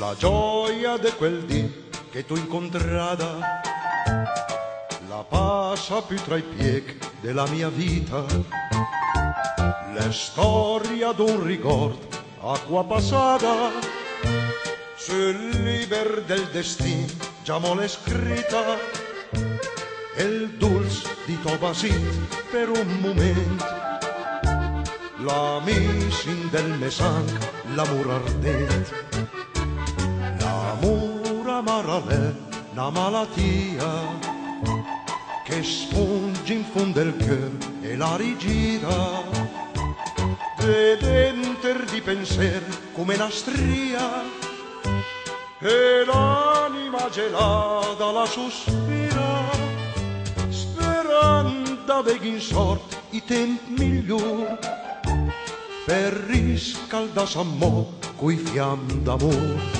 La gioia di quel dì che tu incontrata, la passa più tra i piedi della mia vita, la storia d'un ricordo, acqua passata, sul libro del destino già mole scritta, e il dulce di Tobasit per un momento, la misin del mesanc, l'amor ardente, l'amor amarale, una malattia, che spunge in fondo il cuore e la rigira, de denter di pensier come una stria, e l'anima gelata la sospira, sperando veghi in sorte i tempi migliori, per riscaldarsi a mo' coi fiammi d'amore.